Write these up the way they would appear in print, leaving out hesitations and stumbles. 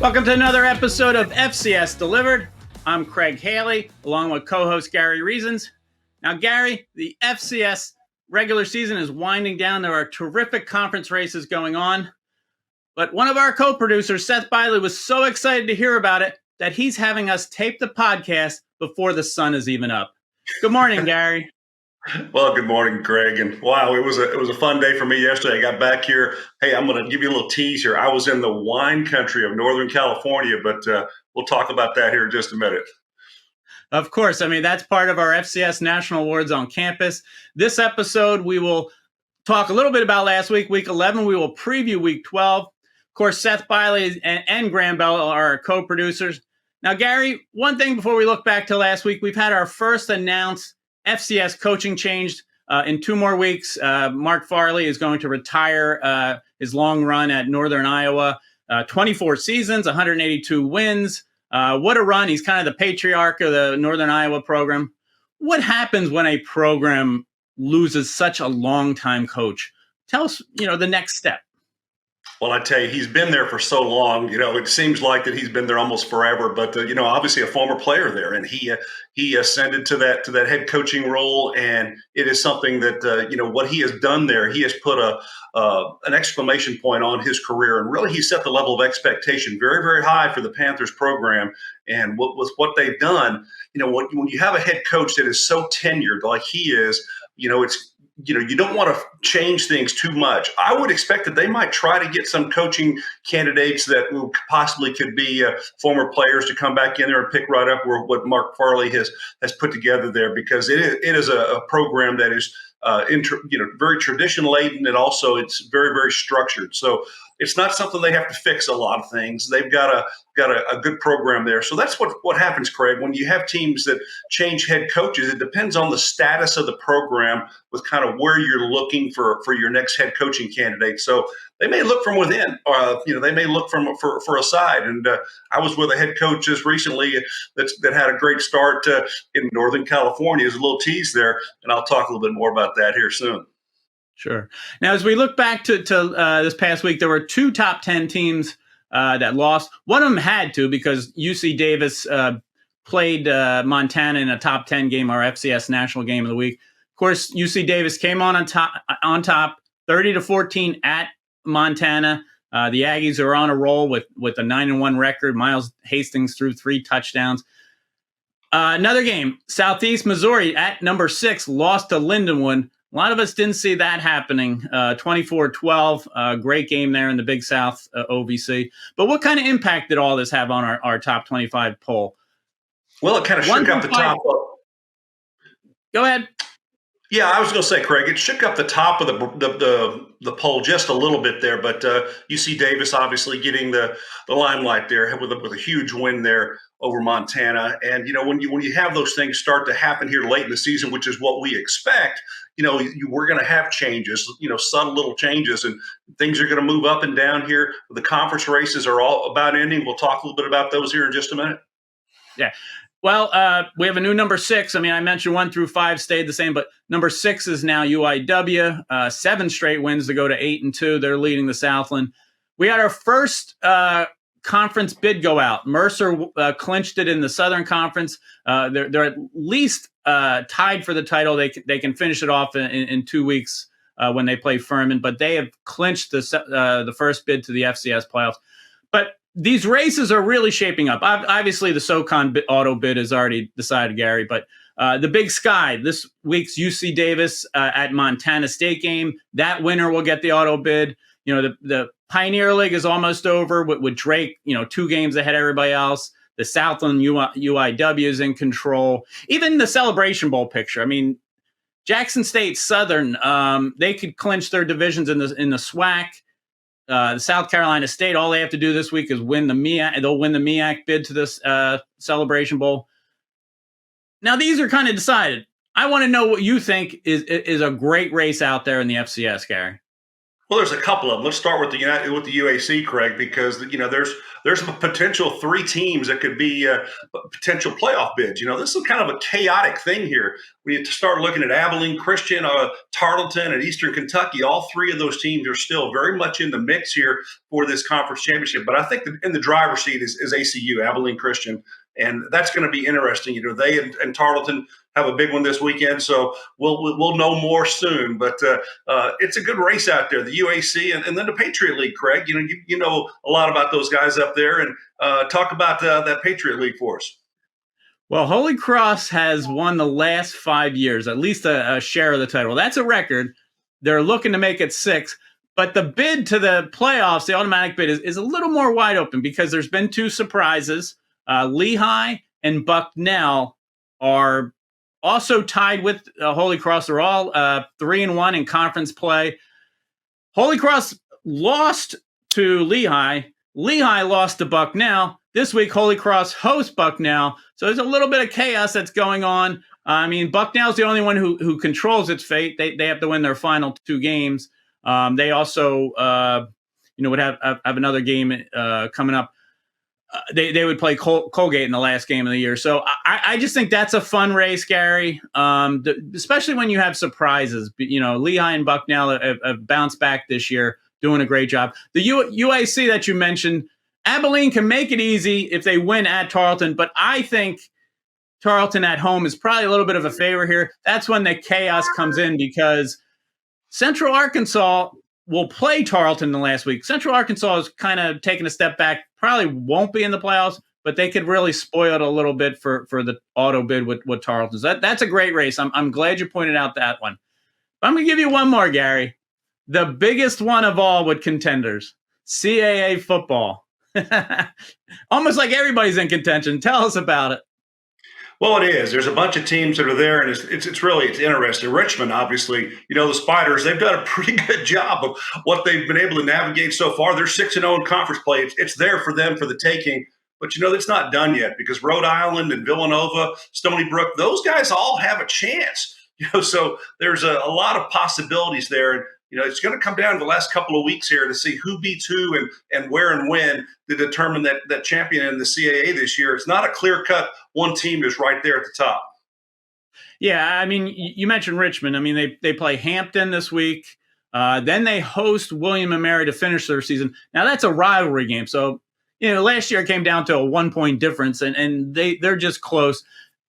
Welcome to another episode of FCS Delivered. I'm Craig Haley, along with co-host Gary Reasons. Now, Gary, the FCS regular season is winding down. There are terrific conference races going on. But one of our co-producers, Seth Biley, was so excited to hear about it that he's having us tape the podcast before the sun is even up. Good morning, Gary. Well, good morning, Greg. And wow, it was a fun day for me yesterday. I got back here. Hey, I'm going to give you a little tease here. I was in the wine country of Northern California, but we'll talk about that here in just a minute. Of course. I mean, that's part of our FCS National Awards on campus. This episode, we will talk a little bit about last week, week 11. We will preview week 12. Of course, Seth Biley and Graham Bell are our co-producers. Now, Gary, one thing before we look back to last week, we've had our first announced FCS coaching changed in 2 more weeks. Mark Farley is going to retire his long run at Northern Iowa. 24 seasons, 182 wins. What a run. He's kind of the patriarch of the Northern Iowa program. What happens when a program loses such a long-time coach? Tell us, the next step. Well, I tell you, he's been there for so long. It seems like that he's been there almost forever. But obviously a former player there, and he ascended to that head coaching role, and it is something that what he has done there. He has put an exclamation point on his career, and really he set the level of expectation very, very high for the Panthers program. And with what they've done, when you have a head coach that is so tenured like he is, it's. You don't want to change things too much. I would expect that they might try to get some coaching candidates that possibly could be former players to come back in there and pick right up where what Mark Farley has put together there, because it is a program that is very tradition laden, and also it's very, very structured. So it's not something they have to fix a lot of things. They've got a good program there. So that's what happens, Craig. When you have teams that change head coaches, it depends on the status of the program with kind of where you're looking for your next head coaching candidate. So they may look from within, they may look for a side. And I was with a head coach just recently that had a great start in Northern California. There's a little tease there, and I'll talk a little bit more about that here soon. Sure. Now, as we look back to this past week, there were 2 top 10 teams that lost. One of them had to, because UC Davis played Montana in a top 10 game, our FCS National Game of the Week. Of course, UC Davis came on top 30-14 at Montana. The Aggies are on a roll with a 9-1 record. Miles Hastings threw 3 touchdowns. Another game, Southeast Missouri at number 6 lost to Lindenwood. A lot of us didn't see that happening. 24-12, great game there in the Big South OVC. But what kind of impact did all this have on our top 25 poll? Well, it kind of shook up the top. Go ahead. Yeah, I was going to say, Craig, it shook up the top of the poll just a little bit there, but UC Davis obviously getting the limelight there with a huge win there over Montana. And when you have those things start to happen here late in the season, which is what we expect, we're going to have changes, subtle little changes, and things are going to move up and down here. The conference races are all about ending. We'll talk a little bit about those here in just a minute. Yeah. Well, we have a new number 6. I mean, I mentioned 1 through 5 stayed the same, but number 6 is now UIW. 7 straight wins to go to 8-2. They're leading the Southland. We had our first conference bid go out. Mercer clinched it in the Southern Conference. They're at least tied for the title. They can finish it off in 2 weeks when they play Furman, but they have clinched the first bid to the FCS playoffs. But these races are really shaping up. Obviously, the SoCon auto bid is already decided, Gary, but the Big Sky, this week's UC Davis at Montana State game, that winner will get the auto bid. The Pioneer League is almost over with Drake, 2 games ahead of everybody else. The Southland UIW is in control. Even the Celebration Bowl picture. I mean, Jackson State Southern, they could clinch their divisions in the SWAC. South Carolina State, all they have to do this week is win the MEAC. They'll win the MEAC bid to this Celebration Bowl. Now, these are kind of decided. I want to know what you think is a great race out there in the FCS, Gary. Well, there's a couple of them. Let's start with the UAC, Craig, because there's a potential 3 teams that could be potential playoff bids. This is kind of a chaotic thing here. We have to start looking at Abilene Christian, Tarleton, and Eastern Kentucky. All 3 of those teams are still very much in the mix here for this conference championship. But I think in the driver's seat is ACU, Abilene Christian, and that's going to be interesting. They and Tarleton have a big one this weekend, so we'll know more soon. But it's a good race out there, the UAC and then the Patriot League. Craig, you know a lot about those guys up there, and talk about that Patriot League for us. Well, Holy Cross has won the last 5 years, at least a share of the title. That's a record. They're looking to make it 6. But the bid to the playoffs, the automatic bid, is a little more wide open because there's been 2 surprises. Lehigh and Bucknell are also tied with Holy Cross. They're all 3-1 in conference play. Holy Cross lost to Lehigh. Lehigh lost to Bucknell. This week, Holy Cross hosts Bucknell. So there's a little bit of chaos that's going on. I mean, Bucknell's the only one who controls its fate. They have to win their final 2 games. They also, would have another game coming up. They would play Colgate in the last game of the year. So I just think that's a fun race, Gary, especially when you have surprises. Lehigh and Bucknell have bounced back this year, doing a great job. The UAC that you mentioned, Abilene can make it easy if they win at Tarleton, but I think Tarleton at home is probably a little bit of a favor here. That's when the chaos comes in because Central Arkansas will play Tarleton the last week. Central Arkansas is kind of taking a step back, probably won't be in the playoffs, but they could really spoil it a little bit for the auto bid with Tarleton. That's a great race. I'm glad you pointed out that one. But I'm going to give you one more, Gary. The biggest one of all with contenders, CAA football. Almost like everybody's in contention. Tell us about it. Well, it is. There's a bunch of teams that are there, and it's really interesting. Richmond, obviously, the Spiders, they've done a pretty good job of what they've been able to navigate so far. They're 6-0 in conference play. It's there for them for the taking. But, it's not done yet because Rhode Island and Villanova, Stony Brook, those guys all have a chance. So there's a lot of possibilities there. And, it's going to come down to the last couple of weeks here to see who beats who and where and when to determine that champion in the CAA this year. It's not a clear-cut one team is right there at the top. Yeah, I mean, you mentioned Richmond. I mean, they play Hampton this week. Then they host William & Mary to finish their season. Now, that's a rivalry game. So, last year it came down to a 1-point difference, and they're just close.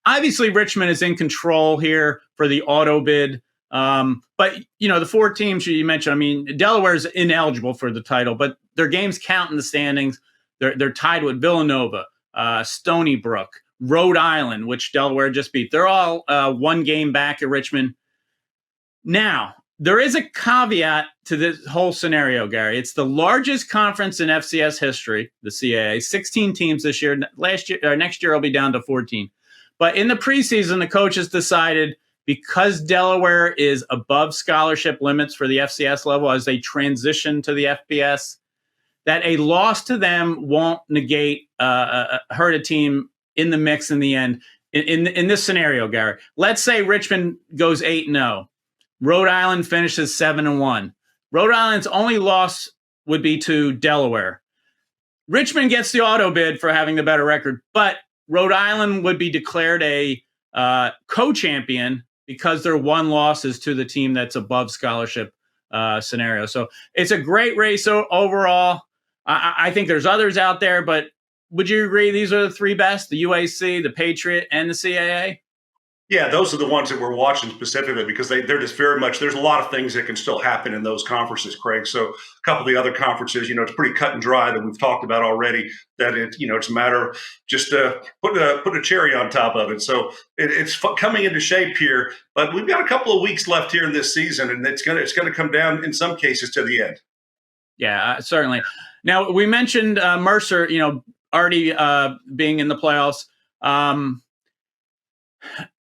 Obviously, Richmond is in control here for the auto bid. But, the 4 teams you mentioned, I mean, Delaware's ineligible for the title, but their games count in the standings. They're tied with Villanova, Stony Brook, Rhode Island, which Delaware just beat. They're all 1 game back at Richmond. Now, there is a caveat to this whole scenario, Gary. It's the largest conference in FCS history, the CAA, 16 teams this year. Next year, it'll be down to 14. But in the preseason, the coaches decided because Delaware is above scholarship limits for the FCS level as they transition to the FBS, that a loss to them won't negate hurt a team in the mix in the end. In this scenario, Gary, let's say Richmond goes 8-0. Rhode Island finishes 7-1. Rhode Island's only loss would be to Delaware. Richmond gets the auto bid for having the better record, but Rhode Island would be declared a co-champion because their 1 loss is to the team that's above scholarship scenario. So it's a great race overall. I think there's others out there, but would you agree these are the 3 best, the UAC, the Patriot, and the CAA? Yeah, those are the ones that we're watching specifically because they're just very much – there's a lot of things that can still happen in those conferences, Craig. So a couple of the other conferences, it's pretty cut and dry that we've talked about already, that it's a matter of just put a cherry on top of it. So it's coming into shape here, but we've got a couple of weeks left here in this season, and it's gonna come down in some cases to the end. Yeah, certainly. Now, we mentioned Mercer, already being in the playoffs.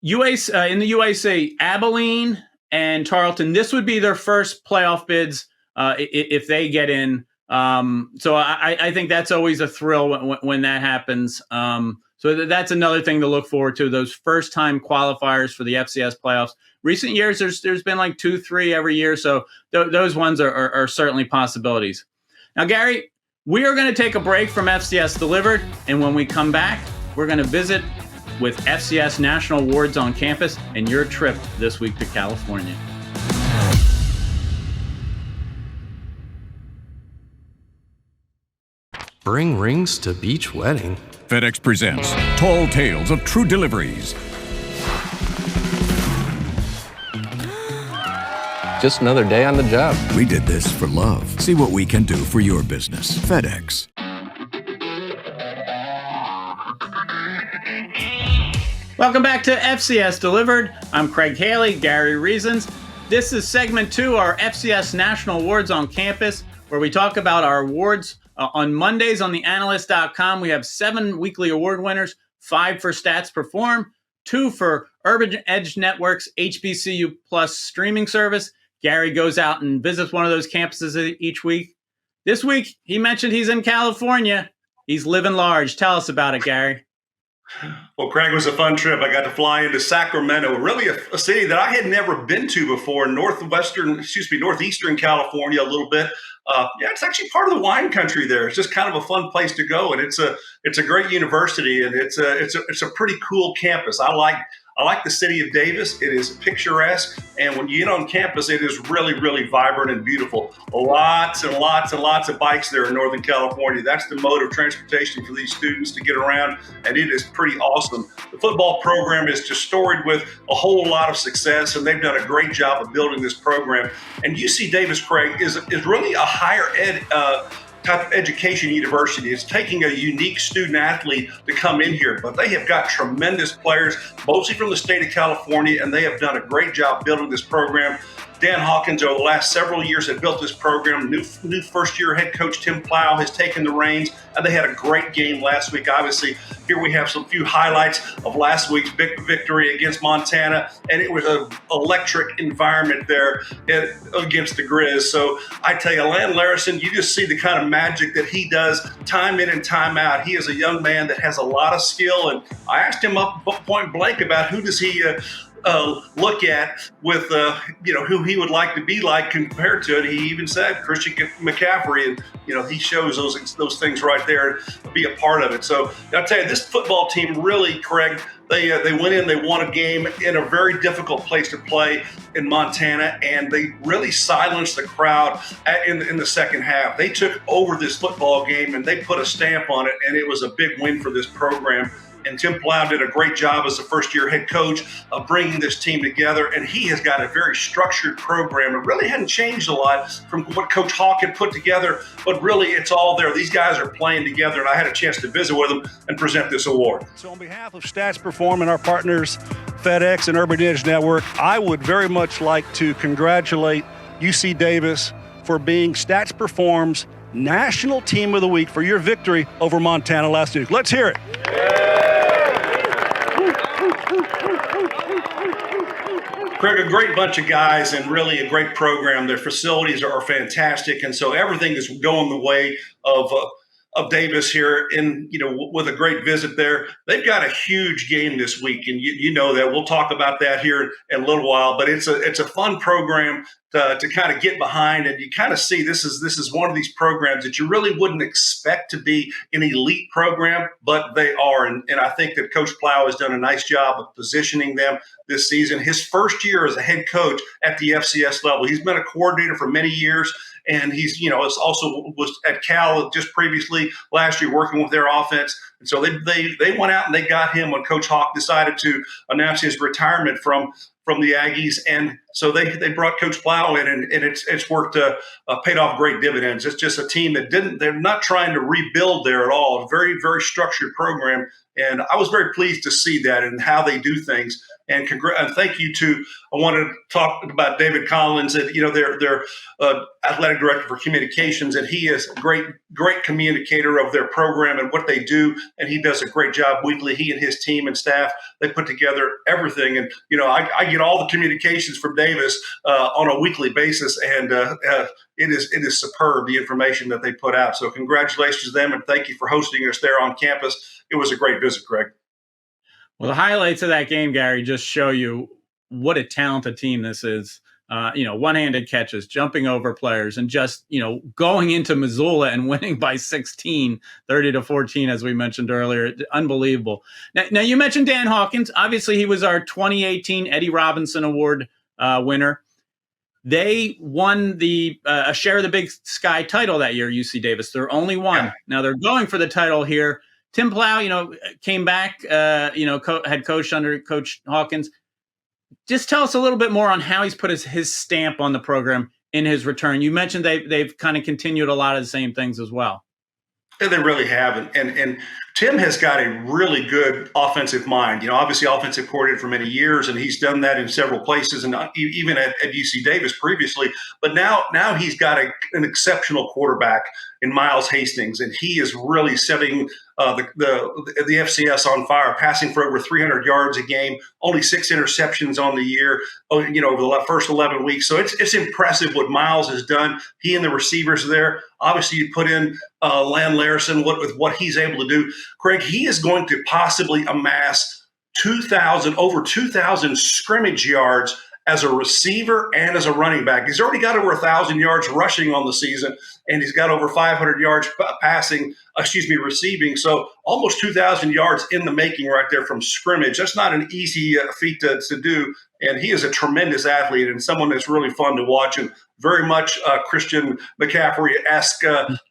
In the UAC, Abilene and Tarleton, this would be their first playoff bids if they get in. So I think that's always a thrill when that happens. So that's another thing to look forward to, those first-time qualifiers for the FCS playoffs. recent years, there's been like 2, 3 every year. So those ones are certainly possibilities. Now, Gary, we are going to take a break from FCS Delivered. And when we come back, we're going to visit with FCS National Awards on campus and your trip this week to California. Bring rings to beach wedding. FedEx presents Tall Tales of True Deliveries. Just another day on the job. We did this for love. See what we can do for your business. FedEx. Welcome back to FCS Delivered. I'm Craig Haley, Gary Reasons. This is segment 2, our FCS National Awards on campus, where we talk about our awards. On Mondays on theanalyst.com, we have 7 weekly award winners, 5 for Stats Perform, 2 for Urban Edge Network's HBCU Plus streaming service. Gary goes out and visits one of those campuses each week. This week, he mentioned he's in California. He's living large. Tell us about it, Gary. Well, Craig, it was a fun trip. I got to fly into Sacramento, really a city that I had never been to before, northeastern California a little bit. It's actually part of the wine country there. It's just kind of a fun place to go, and it's a great university, and it's a pretty cool campus. I like the city of Davis. It is picturesque, and when you get on campus, it is really, really vibrant and beautiful. Lots and lots and lots of bikes there in Northern California. That's the mode of transportation for these students to get around, and it is pretty awesome. The football program is just storied with a whole lot of success, and they've done a great job of building this program. And UC Davis, Craig, is really a higher ed type of education university. It's taking a unique student athlete to come in here, but they have got tremendous players, mostly from the state of California, and they have done a great job building this program. Dan Hawkins, over the last several years, have built this program. New first-year head coach Tim Plow has taken the reins, and they had a great game last week. Obviously, here we have some few highlights of last week's big victory against Montana, and it was an electric environment there against the Grizz. So I tell you, Lan Larison, you just see the kind of magic that he does time in and time out. He is a young man that has a lot of skill, and I asked him up point blank about who does he look at with, who he would like to be like compared to it. He even said Christian McCaffrey, and, he shows those things right there to be a part of it. So I'll tell you, this football team really, Craig, they went in, they won a game in a very difficult place to play in Montana, and they really silenced the crowd in the second half. They took over this football game, and they put a stamp on it, and it was a big win for this program. And Tim Plow did a great job as a first-year head coach of bringing this team together, and he has got a very structured program. It really hadn't changed a lot from what Coach Hawk had put together, but really it's all there. These guys are playing together, and I had a chance to visit with them and present this award. So on behalf of Stats Perform and our partners, FedEx and Urban Edge Network, I would very much like to congratulate UC Davis for being Stats Perform's National Team of the Week for your victory over Montana last week. Let's hear it. Craig, a great bunch of guys and really a great program. Their facilities are fantastic, and so everything is going the way of Davis here with a great visit there. They've got a huge game this week, and you know that. We'll talk about that here in a little while, but it's a fun program to kind of get behind, and you kind of see this is one of these programs that you really wouldn't expect to be an elite program, but they are, and I think that Coach Plow has done a nice job of positioning them this season. His first year as a head coach at the FCS level. He's been a coordinator for many years, and he's also was at Cal just previously last year working with their offense. And so they went out and they got him when Coach Hawk decided to announce his retirement from the Aggies, and so they brought Coach Plow in, and it's worked, paid off great dividends. It's just a team they're not trying to rebuild there at all. A very, very structured program, and I was very pleased to see that and how they do things. And thank you I wanted to talk about David Collins, and their athletic director for communications, and he is a great communicator of their program and what they do, and he does a great job weekly. He and his team and staff, they put together everything, and I get all the communications from Davis on a weekly basis, and it is superb, the information that they put out. So congratulations to them, and thank you for hosting us there on campus. It was a great visit, Craig. Well, the highlights of that game, Gary, just show you what a talented team this is. One-handed catches, jumping over players, and just, going into Missoula and winning by 16, 30-14, as we mentioned earlier. Unbelievable. Now you mentioned Dan Hawkins. Obviously, he was our 2018 Eddie Robinson Award winner. They won a share of the Big Sky title that year, UC Davis. They're only one. Yeah. Now they're going for the title here. Tim Plow, came back, had coached under Coach Hawkins. Just tell us a little bit more on how he's put his stamp on the program in his return. You mentioned they've kind of continued a lot of the same things as well. Yeah, they really have. And Tim has got a really good offensive mind. Obviously offensive coordinator for many years, and he's done that in several places, and even at UC Davis previously. But now he's got an exceptional quarterback in Miles Hastings, and he is really setting the FCS on fire, passing for over 300 yards a game, only 6 interceptions on the year, over the first 11 weeks. So it's impressive what Miles has done. He and the receivers there. Obviously, you put in Lan Larson with what he's able to do. Craig, he is going to possibly amass over 2,000 scrimmage yards as a receiver and as a running back. He's already got over 1,000 yards rushing on the season, and he's got over 500 yards receiving. So almost 2,000 yards in the making right there from scrimmage. That's not an easy feat to do. And he is a tremendous athlete and someone that's really fun to watch, and very much Christian McCaffrey-esque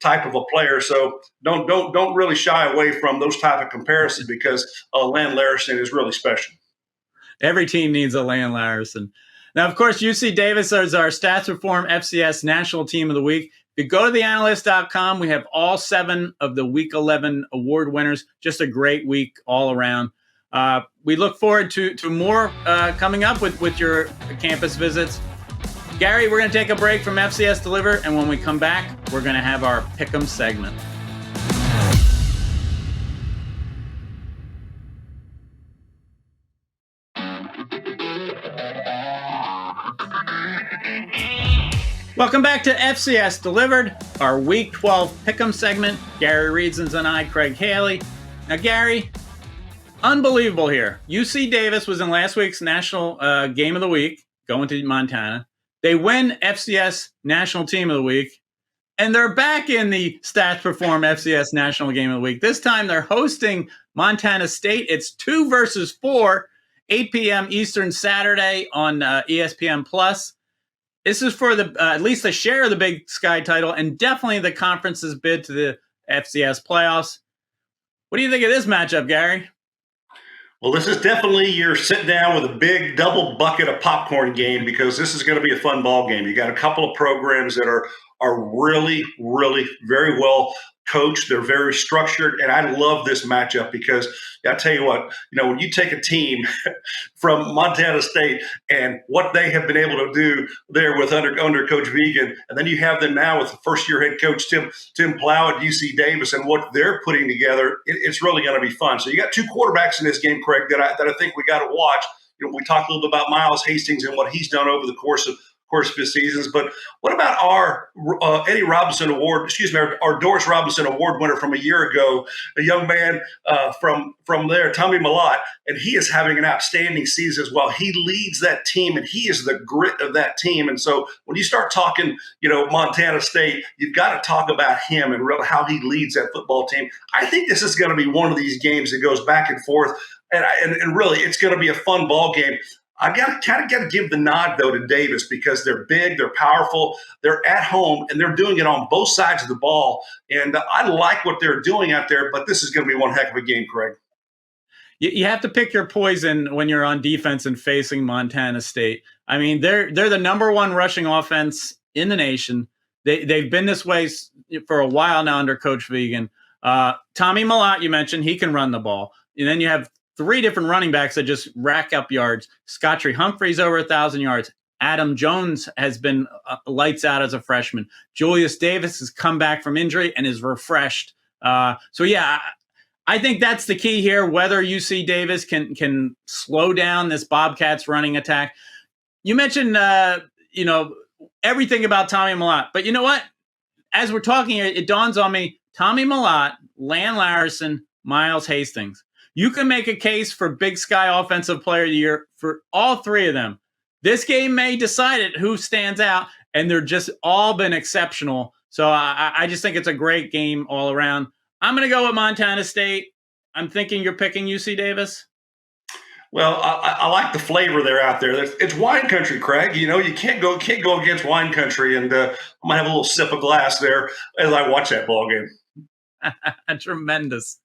type of a player. So don't really shy away from those type of comparisons, because Lan Larson is really special. Every team needs a Lan Larson. Now, of course, UC Davis is our Stats Reform FCS National Team of the Week. If you go to theanalyst.com, we have all 7 of the Week 11 award winners. Just a great week all around. We look forward to more coming up with your campus visits. Gary, we're going to take a break from FCS Delivered, and when we come back, we're going to have our Pick'em segment. Welcome back to FCS Delivered, our Week 12 Pick'em segment. Gary Reasons and I, Craig Haley. Now, Gary, unbelievable here. UC Davis was in last week's National Game of the Week, going to Montana. They win FCS National Team of the Week, and they're back in the Stats Perform FCS National Game of the Week. This time they're hosting Montana State. It's 2 versus 4, 8 p.m. Eastern Saturday on ESPN+. This is for at least the share of the Big Sky title, and definitely the conference's bid to the FCS playoffs. What do you think of this matchup, Gary? Well, this is definitely your sit down with a big double bucket of popcorn game, because this is going to be a fun ball game. You got a couple of programs that are really, really very well coached. They're very structured, and I love this matchup because I tell you what, when you take a team from Montana State and what they have been able to do there with under Coach Vegan, and then you have them now with the first-year head coach Tim Plow at UC Davis and what they're putting together, it's really going to be fun. So you got 2 quarterbacks in this game, Craig, that I think we got to watch. We talked a little bit about Miles Hastings and what he's done over the course of his seasons, but what about our Eddie Robinson Award? Our Doris Robinson Award winner from a year ago, a young man from there, Tommy Millott, and he is having an outstanding season as well. He leads that team, and he is the grit of that team. And so when you start talking, Montana State, you've got to talk about him and really how he leads that football team. I think this is going to be one of these games that goes back and forth, and really it's going to be a fun ball game. I got to give the nod, though, to Davis, because they're big, they're powerful, they're at home, and they're doing it on both sides of the ball. And I like what they're doing out there, but this is going to be one heck of a game, Craig. You have to pick your poison when you're on defense and facing Montana State. I mean, they're the number 1 rushing offense in the nation. They've been this way for a while now under Coach Vegan. Tommy Millott, you mentioned, he can run the ball. And then you have 3 different running backs that just rack up yards. Scottree Humphreys over 1,000 yards. Adam Jones has been lights out as a freshman. Julius Davis has come back from injury and is refreshed. I think that's the key here, whether UC Davis can slow down this Bobcats running attack. You mentioned, everything about Tommy Millott. But you know what? As we're talking here, it dawns on me, Tommy Millott, Lan Larson, Miles Hastings. You can make a case for Big Sky Offensive Player of the Year for all three of them. This game may decide it, who stands out, and they're just all been exceptional. So I just think it's a great game all around. I'm going to go with Montana State. I'm thinking you're picking UC Davis. Well, I like the flavor they're out there. It's wine country, Craig. You know, you can't go against wine country, and I might have a little sip of glass there as I watch that ball game. Tremendous.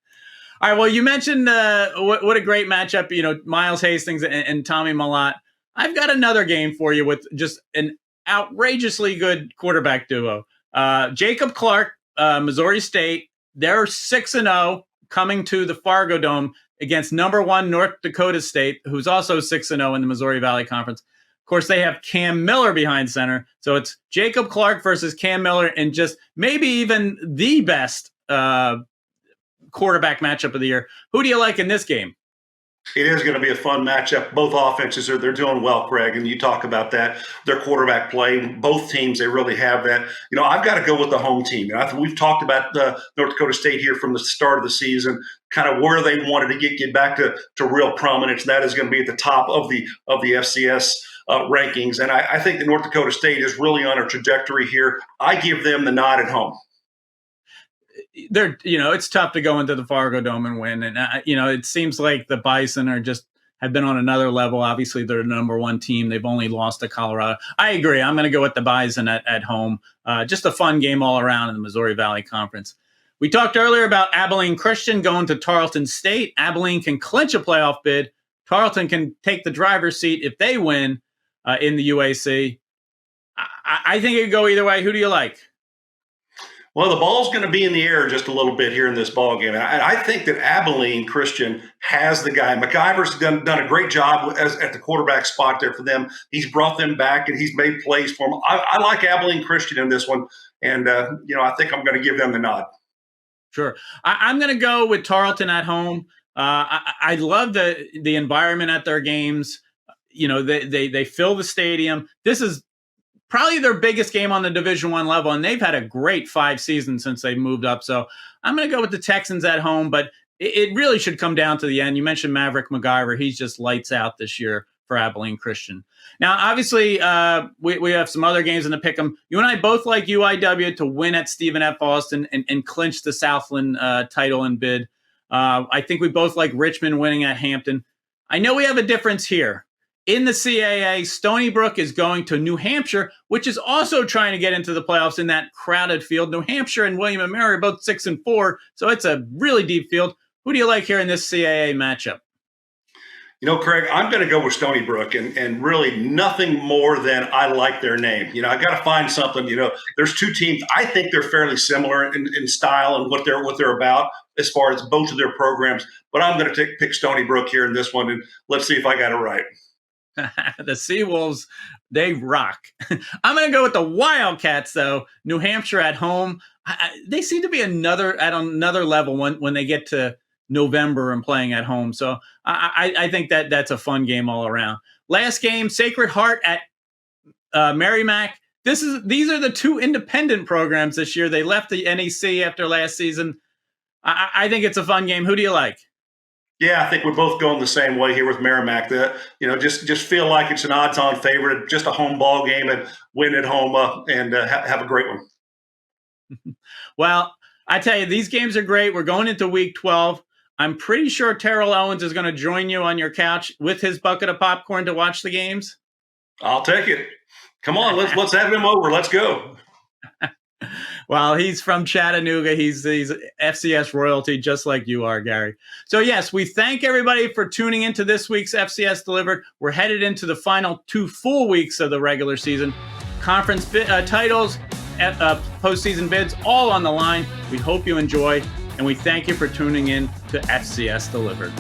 All right. Well, you mentioned what a great matchup. You know, Miles Hastings and Tommy Mellott. I've got another game for you with just an outrageously good quarterback duo. Jacob Clark, Missouri State. They're 6-0 coming to the Fargo Dome against number 1 North Dakota State, who's also 6-0 in the Missouri Valley Conference. Of course, they have Cam Miller behind center. So it's Jacob Clark versus Cam Miller, and just maybe even the best quarterback matchup of the year. Who do you like in this game? It is going to be a fun matchup. Both offenses they're doing well, Craig, and you talk about that, their quarterback play. Both teams, they really have that. You know, I've got to go with the home team. And we've talked about North Dakota State here from the start of the season, kind of where they wanted to get back to real prominence. That is going to be at the top of the FCS rankings. And I think that North Dakota State is really on a trajectory here. I give them the nod at home. It's tough to go into the Fargo Dome and win. And, it seems like the Bison have been on another level. Obviously, they're the number 1 team. They've only lost to Colorado. I agree. I'm going to go with the Bison at home. Just a fun game all around in the Missouri Valley Conference. We talked earlier about Abilene Christian going to Tarleton State. Abilene can clinch a playoff bid. Tarleton can take the driver's seat if they win in the UAC. I think it could go either way. Who do you like? Well, the ball's going to be in the air just a little bit here in this ball game. And I think that Abilene Christian has the guy. McIver's done a great job at the quarterback spot there for them. He's brought them back, and he's made plays for them. I like Abilene Christian in this one, and I think I'm going to give them the nod. Sure. I'm going to go with Tarleton at home. I love the environment at their games. You know, they fill the stadium. This is probably their biggest game on the Division I level, and they've had a great 5 seasons since they moved up. So I'm going to go with the Texans at home, but it really should come down to the end. You mentioned Maverick McIver. He's just lights out this year for Abilene Christian. Now, obviously, we have some other games in the pick'em. You and I both like UIW to win at Stephen F. Austin and clinch the Southland title and bid. I think we both like Richmond winning at Hampton. I know we have a difference here. In the CAA, Stony Brook is going to New Hampshire, which is also trying to get into the playoffs in that crowded field. New Hampshire and William & Mary are both 6-4, so it's a really deep field. Who do you like here in this CAA matchup? You know, Craig, I'm going to go with Stony Brook, and really nothing more than I like their name. You know, I got to find something. You know, there's 2 teams. I think they're fairly similar in style and what they're about as far as both of their programs. But I'm going to pick Stony Brook here in this one, and let's see if I got it right. The Seawolves, they rock. I'm going to go with the Wildcats, though. New Hampshire at home. They seem to be at another level when they get to November and playing at home. So I think that's a fun game all around. Last game, Sacred Heart at Merrimack. These are the 2 independent programs this year. They left the NEC after last season. I think it's a fun game. Who do you like? Yeah, I think we're both going the same way here with Merrimack. Just feel like it's an odds-on favorite, just a home ball game, and win at home and have a great one. Well, I tell you, these games are great. We're going into week 12. I'm pretty sure Terrell Owens is going to join you on your couch with his bucket of popcorn to watch the games. I'll take it. Come on, let's have him over. Let's go. Well, he's from Chattanooga. He's FCS royalty, just like you are, Gary. So, yes, we thank everybody for tuning into this week's FCS Delivered. We're headed into the final 2 full weeks of the regular season. Conference titles, postseason bids, all on the line. We hope you enjoy, and we thank you for tuning in to FCS Delivered.